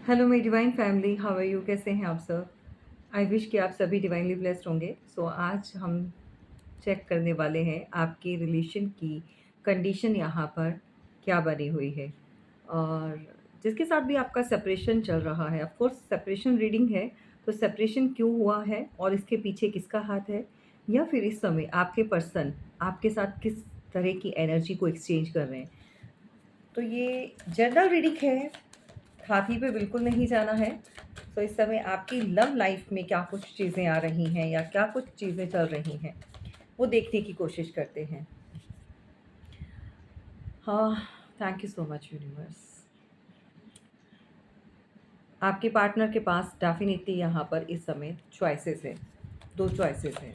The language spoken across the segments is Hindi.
हेलो मेरी divine family, how are you? कैसे हैं आप सब? आई विश कि आप सभी डिवाइनली ब्लेस्ड होंगे। आज हम चेक करने वाले हैं आपकी रिलेशन की कंडीशन यहाँ पर क्या बनी हुई है, और जिसके साथ भी आपका सेपरेशन चल रहा है। ऑफ कोर्स सेपरेशन रीडिंग है, तो सेपरेशन क्यों हुआ है और इसके पीछे किसका हाथ है, या फिर इस समय आपके पर्सन आपके साथ किस तरह की एनर्जी को एक्सचेंज कर रहे हैं। तो ये जनरल रीडिंग है, छाती पे बिल्कुल नहीं जाना है। इस समय आपकी लव लाइफ में क्या कुछ चीज़ें आ रही हैं या क्या कुछ चीज़ें चल रही हैं, वो देखने की कोशिश करते हैं। हाँ, thank you so much universe. आपके पार्टनर के पास डेफिनेटली यहाँ पर इस समय चॉइसेस है, 2 चॉइसेस हैं।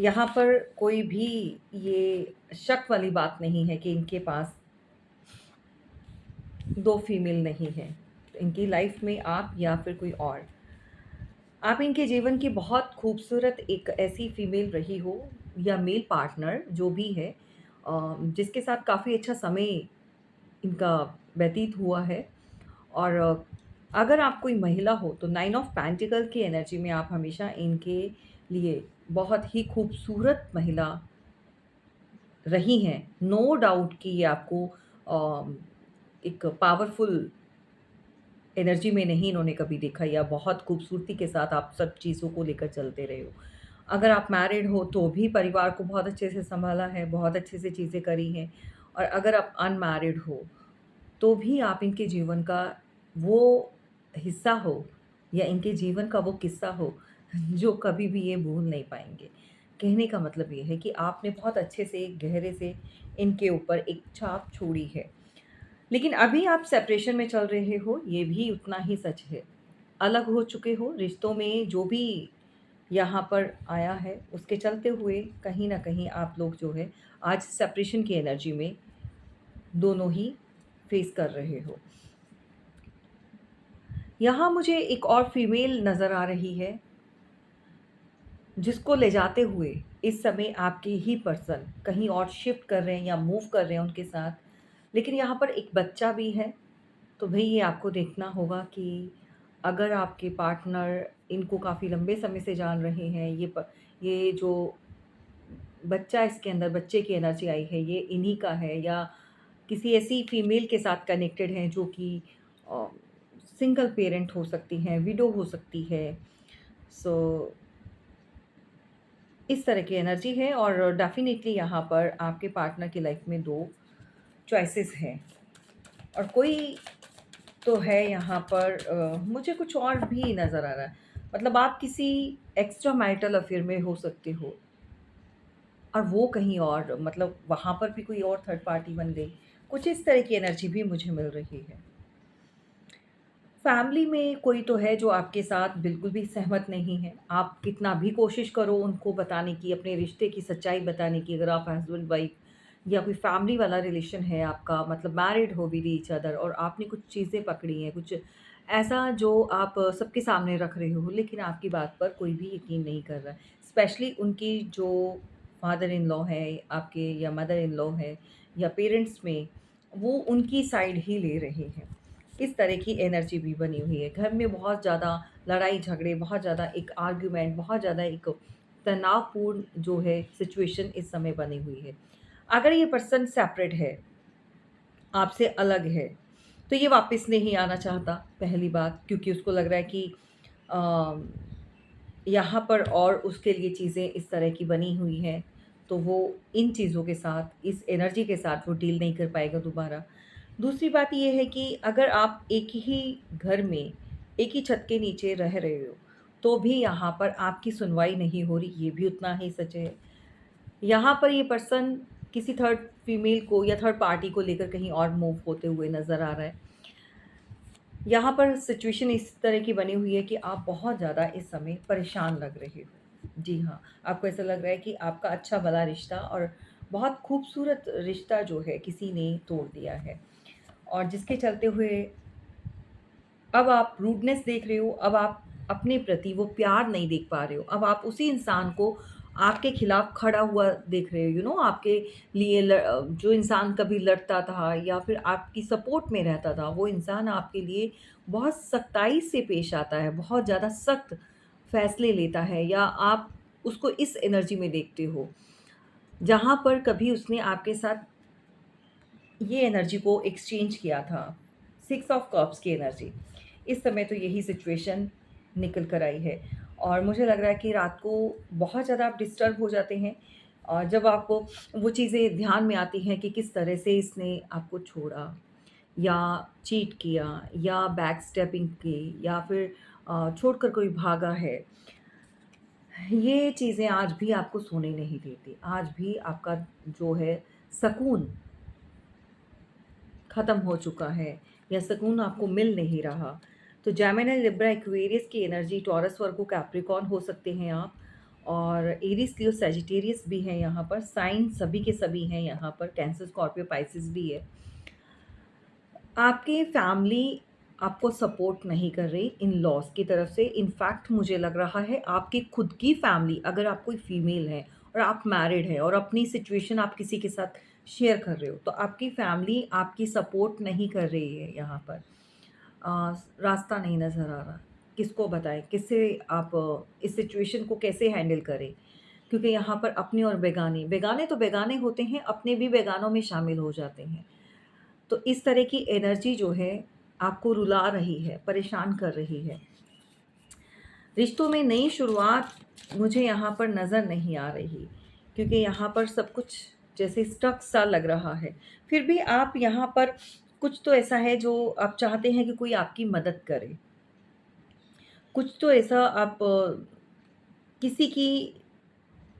यहाँ पर कोई भी ये शक वाली बात नहीं है कि इनके पास 2 फीमेल नहीं है। इनकी लाइफ में आप या फिर कोई और। आप इनके जीवन की बहुत खूबसूरत एक ऐसी फीमेल रही हो या मेल पार्टनर जो भी है, जिसके साथ काफ़ी अच्छा समय इनका व्यतीत हुआ है। और अगर आप कोई महिला हो तो 9 ऑफ पेंटिकल की एनर्जी में आप हमेशा इनके लिए बहुत ही खूबसूरत महिला रही हैं। नो डाउट कि ये आपको एक पावरफुल एनर्जी में नहीं इन्होंने कभी देखा, या बहुत खूबसूरती के साथ आप सब चीज़ों को लेकर चलते रहे हो। अगर आप मैरिड हो तो भी परिवार को बहुत अच्छे से सँभाला है, बहुत अच्छे से चीज़ें करी हैं। और अगर आप अनमैरिड हो तो भी आप इनके जीवन का वो हिस्सा हो, या इनके जीवन का वो किस्सा हो जो कभी भी ये भूल नहीं पाएँगे। कहने का मतलब ये है कि आपने बहुत अच्छे से, गहरे से इनके ऊपर एक छाप छोड़ी है। लेकिन अभी आप सेपरेशन में चल रहे हो, ये भी उतना ही सच है। अलग हो चुके हो, रिश्तों में जो भी यहाँ पर आया है, उसके चलते हुए कहीं न कहीं आप लोग जो है, आज सेपरेशन की एनर्जी में दोनों ही फेस कर रहे हो। यहाँ मुझे एक और फीमेल नज़र आ रही है, जिसको ले जाते हुए इस समय आपके ही पर्सन कहीं और शिफ्ट कर रहे हैं या मूव कर रहे हैं उनके साथ। लेकिन यहाँ पर एक बच्चा भी है। तो भई ये आपको देखना होगा कि अगर आपके पार्टनर इनको काफ़ी लंबे समय से जान रहे हैं, ये जो बच्चा इसके अंदर, बच्चे की एनर्जी आई है, ये इन्हीं का है, या किसी ऐसी फीमेल के साथ कनेक्टेड हैं जो कि अ, सिंगल पेरेंट हो सकती हैं, विडो हो सकती है। सो इस तरह की एनर्जी है, और डेफ़िनेटली यहाँ पर आपके पार्टनर की लाइफ़ में 2 चॉइसेस हैं। और कोई तो है यहाँ पर, मुझे कुछ और भी नज़र आ रहा है। मतलब आप किसी एक्स्ट्रा मैरिटल अफ़ेयर में हो सकते हो, और वो कहीं और, मतलब वहाँ पर भी कोई और थर्ड पार्टी बन गई। कुछ इस तरह की एनर्जी भी मुझे मिल रही है। फैमिली में कोई तो है जो आपके साथ बिल्कुल भी सहमत नहीं है। आप कितना भी कोशिश करो उनको बताने की, अपने रिश्ते की सच्चाई बताने की, अगर आप हस्बैंड वाइफ या कोई फैमिली वाला रिलेशन है आपका, मतलब मैरिड हो विद ईच अदर, और आपने कुछ चीज़ें पकड़ी हैं, कुछ ऐसा जो आप सबके सामने रख रहे हो, लेकिन आपकी बात पर कोई भी यकीन नहीं कर रहा है। स्पेशली उनकी जो फादर इन लॉ है आपके, या मदर इन लॉ है, या पेरेंट्स में, वो उनकी साइड ही ले रहे हैं। इस तरह की एनर्जी भी बनी हुई है। घर में बहुत ज़्यादा लड़ाई झगड़े, बहुत ज़्यादा एक आर्ग्यूमेंट, बहुत ज़्यादा एक तनावपूर्ण जो है सिचुएशन इस समय बनी हुई है। अगर ये पर्सन सेपरेट है, आपसे अलग है, तो ये वापस नहीं आना चाहता, पहली बात, क्योंकि उसको लग रहा है कि अ, यहाँ पर और उसके लिए चीज़ें इस तरह की बनी हुई हैं, तो वो इन चीज़ों के साथ, इस एनर्जी के साथ वो डील नहीं कर पाएगा दोबारा। दूसरी बात ये है कि अगर आप एक ही घर में, एक ही छत के नीचे रह रहे हो, तो भी यहाँ पर आपकी सुनवाई नहीं हो रही, ये भी उतना ही सच है। यहाँ पर ये पर्सन किसी थर्ड फीमेल को या थर्ड पार्टी को लेकर कहीं और मूव होते हुए नज़र आ रहा है। यहाँ पर सिचुएशन इस तरह की बनी हुई है कि आप बहुत ज़्यादा इस समय परेशान लग रहे हो। जी हाँ, आपको ऐसा लग रहा है कि आपका अच्छा भला रिश्ता और बहुत खूबसूरत रिश्ता जो है किसी ने तोड़ दिया है, और जिसके चलते हुए अब आप रूडनेस देख रहे हो, अब आप अपने प्रति वो प्यार नहीं देख पा रहे हो। अब आप उसी इंसान को आपके खिलाफ खड़ा हुआ देख रहे हो, आपके लिए जो इंसान कभी लड़ता था या फिर आपकी सपोर्ट में रहता था, वो इंसान आपके लिए बहुत सख्ताई से पेश आता है, बहुत ज़्यादा सख्त फैसले लेता है, या आप उसको इस एनर्जी में देखते हो, जहाँ पर कभी उसने आपके साथ ये एनर्जी को एक्सचेंज किया था। 6 ऑफ कप्स की एनर्जी। इस समय तो यही सिचुएशन निकल कर आई है, और मुझे लग रहा है कि रात को बहुत ज़्यादा आप डिस्टर्ब हो जाते हैं, और जब आपको वो चीज़ें ध्यान में आती हैं कि किस तरह से इसने आपको छोड़ा, या चीट किया, या बैक स्टेपिंग की, या फिर छोड़कर कोई भागा है। ये चीज़ें आज भी आपको सोने नहीं देती। आज भी आपका जो है सकून ख़त्म हो चुका है, या सुकून आपको मिल नहीं रहा। तो जेमिनी, लिब्रा, एक्वेरियस की एनर्जी, टॉरस, वर्गो, कैप्रिकॉर्न हो सकते हैं आप, और एरीज, लियो, सजिटेरियस भी हैं यहाँ पर, साइन सभी के सभी हैं यहाँ पर, कैंसर, स्कॉर्पियो, पाइसिस भी है। आपकी फैमिली आपको सपोर्ट नहीं कर रही इन लॉस की तरफ से। इनफैक्ट मुझे लग रहा है आपकी खुद की फैमिली, अगर आप कोई फीमेल हैं और आप मैरिड हैं और अपनी सिचुएशन आप किसी के साथ शेयर कर रहे हो, तो आपकी फैमिली आपकी सपोर्ट नहीं कर रही है यहाँ पर। रास्ता नहीं नज़र आ रहा, किसको बताएं, किससे आप इस सिचुएशन को कैसे हैंडल करें, क्योंकि यहाँ पर अपने और बेगाने, बेगाने तो बेगाने होते हैं, अपने भी बेगानों में शामिल हो जाते हैं। तो इस तरह की एनर्जी जो है आपको रुला रही है, परेशान कर रही है। रिश्तों में नई शुरुआत मुझे यहाँ पर नज़र नहीं आ रही, क्योंकि यहाँ पर सब कुछ जैसे स्टक सा लग रहा है। फिर भी आप यहाँ पर कुछ तो ऐसा है जो आप चाहते हैं कि कोई आपकी मदद करे। कुछ तो ऐसा आप किसी की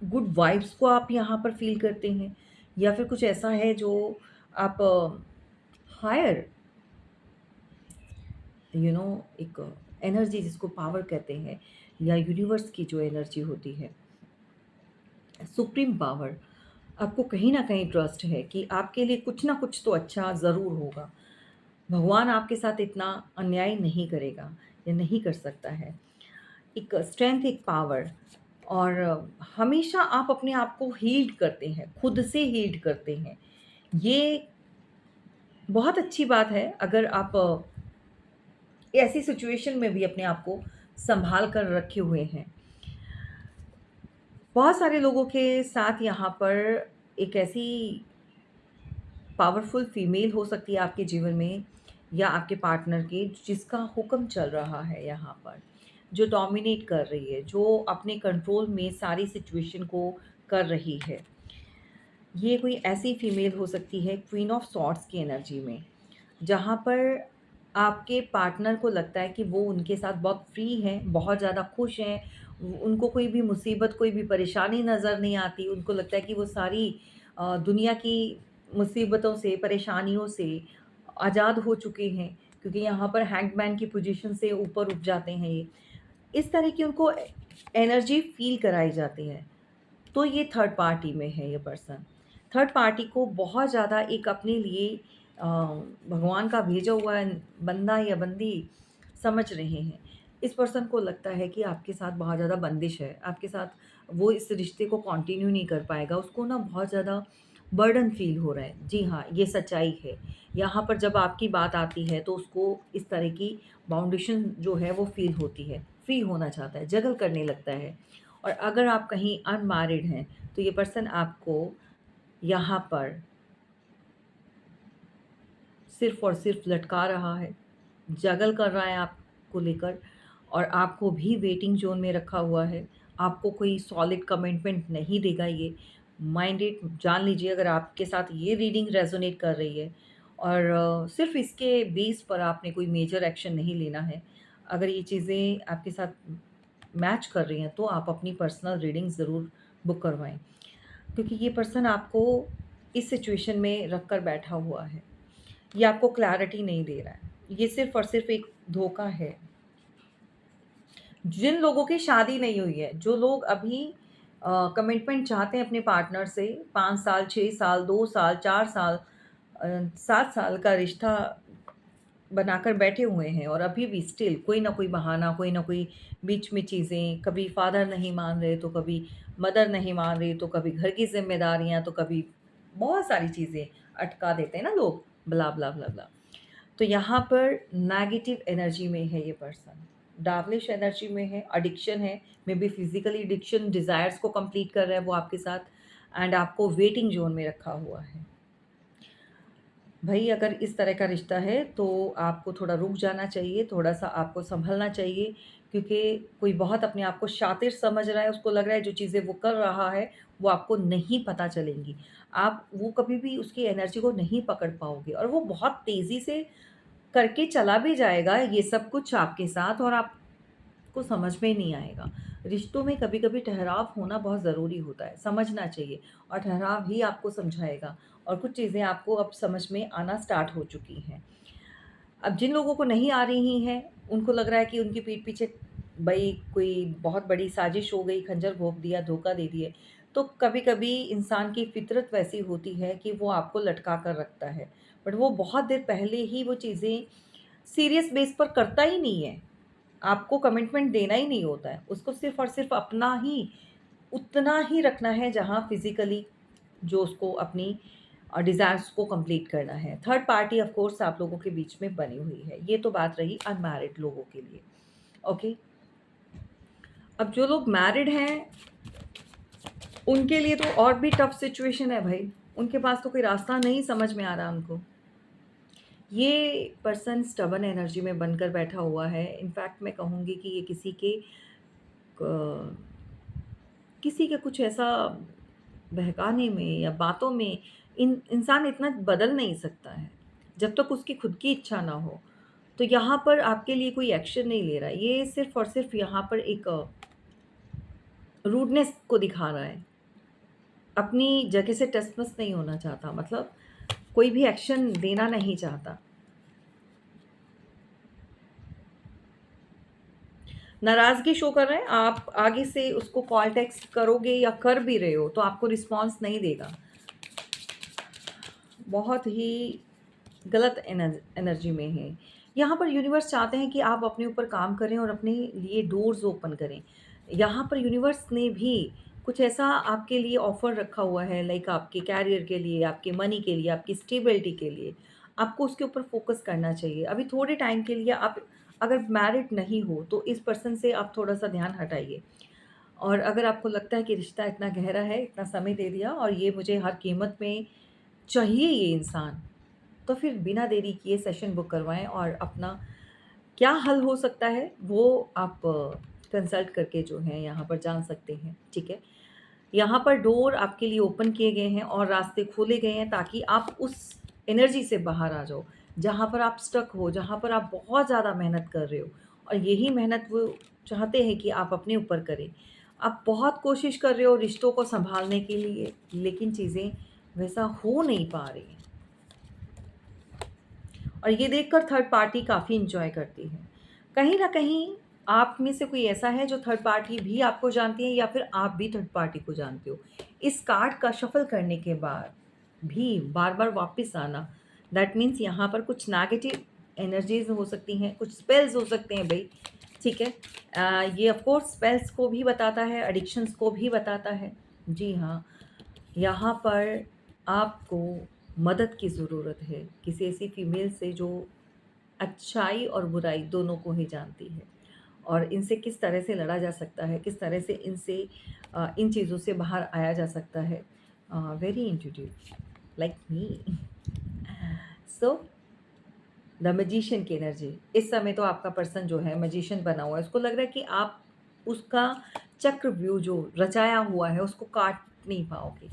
गुड वाइब्स को आप यहाँ पर फ़ील करते हैं, या फिर कुछ ऐसा है जो आप हायर एक एनर्जी जिसको पावर कहते हैं, या यूनिवर्स की जो एनर्जी होती है, सुप्रीम पावर, आपको कहीं न कहीं ट्रस्ट है कि आपके लिए कुछ ना कुछ तो अच्छा ज़रूर होगा। भगवान आपके साथ इतना अन्याय नहीं करेगा, या नहीं कर सकता है। एक स्ट्रेंथ, एक पावर, और हमेशा आप अपने आप को हील्ड करते हैं, खुद से हील्ड करते हैं। ये बहुत अच्छी बात है अगर आप ऐसी सिचुएशन में भी अपने आप को सँभाल कर रखे हुए हैं। बहुत सारे लोगों के साथ यहाँ पर एक ऐसी पावरफुल फीमेल हो सकती है आपके जीवन में, या आपके पार्टनर के, जिसका हुक्म चल रहा है यहाँ पर, जो डोमिनेट कर रही है, जो अपने कंट्रोल में सारी सिचुएशन को कर रही है। ये कोई ऐसी फीमेल हो सकती है क्वीन ऑफ सॉर्ड्स की एनर्जी में, जहाँ पर आपके पार्टनर को लगता है कि वो उनके साथ बहुत फ्री हैं, बहुत ज़्यादा खुश हैं, उनको कोई भी मुसीबत, कोई भी परेशानी नज़र नहीं आती। उनको लगता है कि वो सारी दुनिया की मुसीबतों से, परेशानियों से आज़ाद हो चुके हैं, क्योंकि यहाँ पर हैंगमैन की पोजीशन से ऊपर उठ जाते हैं ये। इस तरह की उनको एनर्जी फ़ील कराई जाती है। तो ये थर्ड पार्टी में है ये पर्सन। थर्ड पार्टी को बहुत ज़्यादा एक अपने लिए भगवान का भेजा हुआ बंदा या बंदी समझ रहे हैं। इस पर्सन को लगता है कि आपके साथ बहुत ज़्यादा बंदिश है, आपके साथ वो इस रिश्ते को कंटिन्यू नहीं कर पाएगा। उसको ना बहुत ज़्यादा बर्डन फ़ील हो रहा है। जी हाँ, ये सच्चाई है। यहाँ पर जब आपकी बात आती है तो उसको इस तरह की बाउंडेशन जो है वो फ़ील होती है। फ्री होना चाहता है, जगल करने लगता है। और अगर आप कहीं अनमैरिड हैं, तो ये पर्सन आपको यहाँ पर सिर्फ़ और सिर्फ़ लटका रहा है, जगल कर रहा है आपको लेकर, और आपको भी वेटिंग ज़ोन में रखा हुआ है। आपको कोई सॉलिड कमिटमेंट नहीं देगा ये। माइंड इट, जान लीजिए अगर आपके साथ ये रीडिंग रेज़ोनेट कर रही है, और सिर्फ़ इसके बेस पर आपने कोई मेजर एक्शन नहीं लेना है। अगर ये चीज़ें आपके साथ मैच कर रही हैं, तो आप अपनी पर्सनल रीडिंग ज़रूर बुक करवाएँ। क्योंकि ये पर्सन आपको इस सिचुएशन में रख कर बैठा हुआ है। ये आपको क्लैरिटी नहीं दे रहा है। ये सिर्फ़ और सिर्फ़ एक धोखा है। जिन लोगों की शादी नहीं हुई है, जो लोग अभी कमिटमेंट चाहते हैं अपने पार्टनर से, 5 साल, 6 साल, 2 साल, 4 साल, 7 साल का रिश्ता बनाकर बैठे हुए हैं और अभी भी स्टिल कोई ना कोई बहाना, कोई ना कोई बीच में चीज़ें, कभी फादर नहीं मान रहे, तो कभी मदर नहीं मान रही, तो कभी घर की ज़िम्मेदारियाँ, तो कभी बहुत सारी चीज़ें अटका देते हैं ना लोग, ब्ला, ब्ला, ब्ला, ब्ला। तो यहाँ पर नेगेटिव एनर्जी में है ये पर्सन, डार्विश एनर्जी में है, एडिक्शन है, may be physically addiction, desires को कंप्लीट कर रहा है वो आपके साथ एंड आपको वेटिंग ज़ोन में रखा हुआ है। भई अगर इस तरह का रिश्ता है तो आपको थोड़ा रुक जाना चाहिए, थोड़ा-सा आपको सँभलना चाहिए क्योंकि कोई बहुत अपने आप को शातिर समझ रहा है, उसको लग रहा है जो चीज़ें वो कर रहा है, वो आपको नहीं पता चलेंगी। आप वो कभी भी उसकी एनर्जी को नहीं पकड़ पाओगे और वो बहुत तेज़ी से करके चला भी जाएगा ये सब कुछ आपके साथ और आपको समझ में नहीं आएगा। रिश्तों में कभी-कभी ठहराव होना बहुत ज़रूरी होता है, समझना चाहिए और ठहराव ही आपको समझाएगा और कुछ चीज़ें आपको अब समझ में आना स्टार्ट हो चुकी हैं। अब जिन लोगों को नहीं आ रही हैं, उनको लग रहा है कि उनकी पीठ पीछे भई कोई बहुत बड़ी साज़िश हो गई, खंजर भोंक दिया, धोखा दे दिए। तो कभी-कभी इंसान की फ़ितरत वैसी होती है कि वो आपको लटका कर रखता है। बट वो बहुत देर पहले ही वो चीज़ें सीरियस बेस पर करता ही नहीं है। आपको कमिटमेंट देना ही नहीं होता है। उसको सिर्फ़ और सिर्फ़ अपना ही उतना ही रखना है जहाँ फ़िज़िकली जो उसको अपनी डिज़ायर्स को कंप्लीट करना है। थर्ड पार्टी ऑफ़ कोर्स आप लोगों के बीच में बनी हुई है। ये तो बात रही अनमैरिड लोगों के लिए, ओके। अब जो लोग मैरिड हैं, उनके लिए तो और भी टफ़ सिचुएशन है भई। उनके पास तो कोई रास्ता नहीं समझ में आ रहा उनको। ये पर्सन स्टबर्न एनर्जी में बनकर बैठा हुआ है। इनफैक्ट मैं कहूँगी कि ये क किसी के कुछ ऐसा बहकाने में या बातों में इंसान इतना बदल नहीं सकता है, जब तक उसकी खुद की इच्छा ना हो। तो यहाँ पर आपके लिए कोई एक्शन नहीं ले रहा है। ये सिर्फ़ और सिर्फ़ यहाँ पर एक रूडनेस को दिखा रहा है। अपनी जगह से टस-मस नहीं होना चाहता, मतलब कोई भी एक्शन लेना नहीं चाहता। नाराज़गी शो कर रहा है, आप आगे से उसको कॉल टेक्स्ट करोगे या कर भी रहे हो, तो आपको रिस्पॉन्स नहीं देगा। बहुत ही गलत एनर्जी में है। यहाँ पर यूनिवर्स चाहते हैं कि आप अपने ऊपर काम करें और अपने लिए डोर्स ओपन करें। यहाँ पर यूनिवर्स ने भी कुछ ऐसा आपके लिए ऑफ़र रखा हुआ है, लाइक आपके करियर के लिए, आपके मनी के लिए, आपकी स्टेबिलिटी के लिए। आपको उसके ऊपर फ़ोकस करना चाहिए। अभी थोड़े टाइम के लिए आप अगर मैरिड नहीं हो, तो इस पर्सन से आप थोड़ा-सा ध्यान हटाइए। और अगर आपको लगता है कि रिश्ता इतना गहरा है, इतना समय दे दिया और ये मुझे हर कीमत में चाहिए ये इंसान, तो फिर बिना देरी किए सेशन बुक करवाएँ और अपना क्या हल हो सकता है, वो आप कंसल्ट करके जो है यहाँ पर जान सकते हैं, ठीक है? यहाँ पर डोर आपके लिए ओपन किए गए हैं और रास्ते खोले गए हैं ताकि आप उस एनर्जी से बाहर आ जाओ, जहाँ पर आप स्टक हो, जहाँ पर आप बहुत ज़्यादा मेहनत कर रहे हो और यही मेहनत वो चाहते हैं कि आप अपने ऊपर करें। आप बहुत कोशिश कर रहे हो रिश्तों को सँभालने के लिए, लेकिन चीज़ें वैसा हो नहीं पा रही हैं। और ये देखकर थर्ड पार्टी काफ़ी एन्जॉय करती है। कहीं न कहीं आप में से कोई ऐसा है जो थर्ड पार्टी भी आपको जानती है या फिर आप भी थर्ड पार्टी को जानते हो। इस कार्ड का शफ़ल करने के बाद भी बार-बार वापस आना, दैट मीन्स यहाँ पर कुछ नेगेटिव एनर्जीज़ हो सकती हैं, कुछ स्पेल्स हो सकते हैं भई, ठीक है? ये ऑफ़ कोर्स स्पेल्स को भी बताता है, एडिक्शंस को भी बताता है। जी हाँ। यहाँ पर आपको मदद की ज़रूरत है, किसी ऐसी फीमेल से जो अच्छाई और बुराई दोनों को ही जानती है और इनसे किस तरह से लड़ा जा सकता है, किस तरह से इनसे इन चीज़ों से बाहर आया जा सकता है। Very intuitive like me. So the magician की एनर्जी इस समय तो आपका पर्सन जो है मैजिशियन बना हुआ है, उसको लग रहा है कि आप उसका चक्रव्यूह जो रचाया हुआ है उसको काट नहीं पाओगे,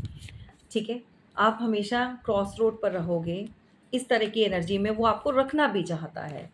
ठीक है? आप हमेशा क्रॉस रोड पर रहोगे, इस तरह की एनर्जी में वो आपको रखना भी चाहता है।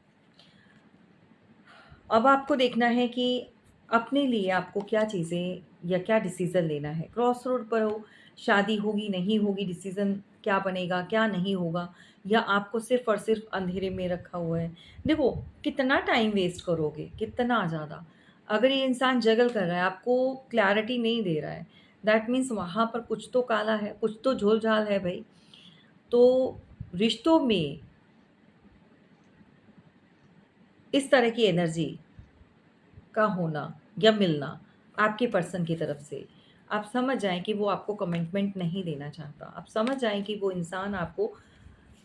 अब आपको देखना है कि अपने लिए आपको क्या चीज़ें या क्या डिसीज़न लेना है। क्रॉस रोड पर हो, शादी होगी, नहीं होगी, डिसीज़न क्या बनेगा, क्या नहीं होगा, या आपको सिर्फ़ और सिर्फ़ अंधेरे में रखा हुआ है। देखो, कितना टाइम वेस्ट करोगे, कितना ज़्यादा। अगर ये इंसान जगल कर रहा है, आपको क्लैरिटी नहीं दे रहा है, दैट मीन्स वहाँ पर कुछ तो काला है, कुछ तो झोल-झाल है भई। तो रिश्तों में इस तरह की एनर्जी का होना या मिलना आपके पर्सन की तरफ से, आप समझ जाएँ कि वो आपको कमिटमेंट नहीं देना चाहता। आप समझ जाएँ कि वो इंसान आपको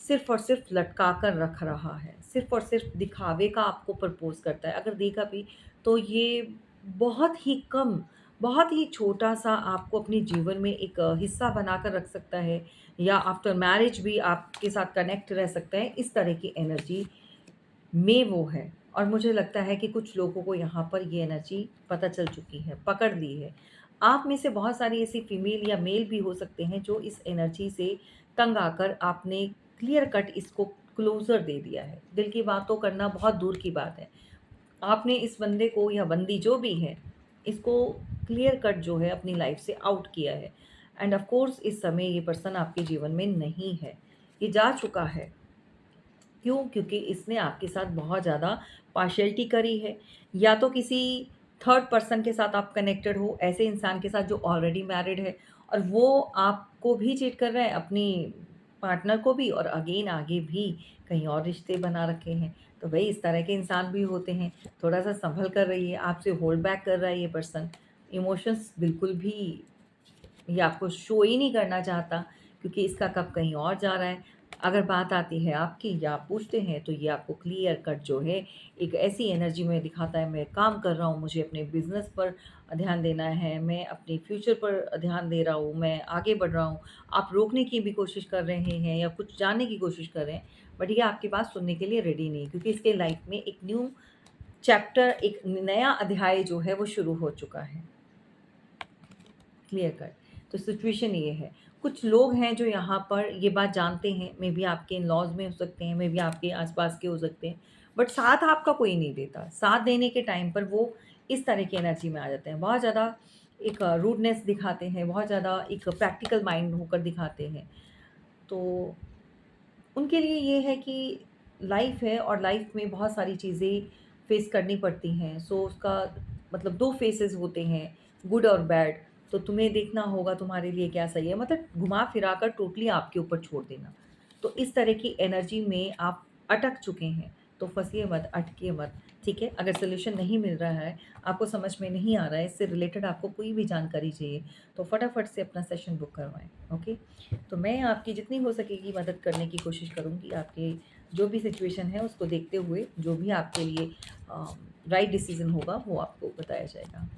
सिर्फ़ और सिर्फ़ लटका कर रख रहा है। सिर्फ़ और सिर्फ़ दिखावे का आपको प्रपोज़ करता है। अगर देगा भी तो ये बहुत ही कम, बहुत ही छोटा-सा आपको अपने जीवन में एक हिस्सा बनाकर रख सकता है, या आफ्टर मैरिज भी आपके साथ कनेक्ट रह सकता है। इस तरह की एनर्जी में वो है। और मुझे लगता है कि कुछ लोगों को यहाँ पर ये एनर्जी पता चल चुकी है, पकड़ ली है। आप में से बहुत सारी ऐसी फीमेल या मेल भी हो सकते हैं जो इस एनर्जी से तंग आकर आपने क्लियर कट इसको क्लोज़र दे दिया है। दिल की बात तो करना बहुत दूर की बात है। आपने इस बंदे को या बंदी जो भी है, इसको क्लियर कट जो है अपनी लाइफ़ से आउट किया है। एंड ऑफ़ कोर्स इस समय ये पर्सन आपके जीवन में नहीं है। ये जा चुका है। क्यों? क्योंकि इसने आपके साथ बहुत ज़्यादा पार्शियलिटी करी है, या तो किसी थर्ड पर्सन के साथ आप कनेक्टेड हो, ऐसे इंसान के साथ जो ऑलरेडी मैरिड है और वो आपको भी चीट कर रहा है, अपनी पार्टनर को भी, और अगेन आगे भी कहीं और रिश्ते बना रखे हैं। तो भई इस तरह के इंसान भी होते हैं, थोड़ा-सा सँभल कर रहिए, आपसे होल्ड बैक कर रहा है ये पर्सन। इमोशंस बिल्कुल भी ये आपको शो ही नहीं करना चाहता, क्योंकि इसका कब कहीं और जा रहा है। अगर बात आती है आपकी या आप पूछते हैं, तो ये आपको क्लियर कट जो है एक ऐसी एनर्जी में दिखाता है, मैं काम कर रहा हूँ, मुझे अपने बिज़नेस पर ध्यान देना है, मैं अपने फ्यूचर पर ध्यान दे रहा हूँ, मैं आगे बढ़ रहा हूँ। आप रोकने की भी कोशिश कर रहे हैं या कुछ जानने की कोशिश कर रहे हैं, बट ये आपकी बात सुनने के लिए रेडी नहीं है, क्योंकि इसके लाइफ में एक न्यू चैप्टर, एक नया अध्याय जो है वो शुरू हो चुका है। Clear cut. तो सिचुएशन ये है। कुछ लोग हैं जो यहाँ पर ये बात जानते हैं, मे बी आपके इन-लॉज़ में हो सकते हैं, मे बी आपके आस-पास के हो सकते हैं, बट साथ आपका कोई नहीं देता। साथ देने के टाइम पर वो इस तरह की एनर्जी में आ जाते हैं। बहुत ज़्यादा एक रूडनेस दिखाते हैं, बहुत ज़्यादा एक प्रैक्टिकल माइंड होकर दिखाते हैं। तो उनके लिए ये है कि लाइफ़ है और लाइफ़ में बहुत सारी चीज़ें फ़ेस करनी पड़ती हैं। सो उसका मतलब 2 फ़ेसेस होते हैं, गुड और बैड। तो तुम्हें देखना होगा तुम्हारे लिए क्या सही है, मतलब घुमा-फिरा कर टोटली आपके ऊपर छोड़ देना। तो इस तरह की एनर्जी में आप अटक चुके हैं, तो फँसिए मत, अटकिए मत, ठीक है? अगर सॉल्यूशन नहीं मिल रहा है, आपको समझ में नहीं आ रहा है, इससे रिलेटेड आपको कोई भी जानकारी चाहिए, तो फटाफट से अपना सेशन बुक करवाएँ, ओके? तो मैं आपकी जितनी हो सकेगी मदद करने की कोशिश करूँगी। आपके जो भी सिचुएशन है उसको देखते हुए जो भी आपके लिए राइट डिसीज़न होगा वो आपको बताया जाएगा।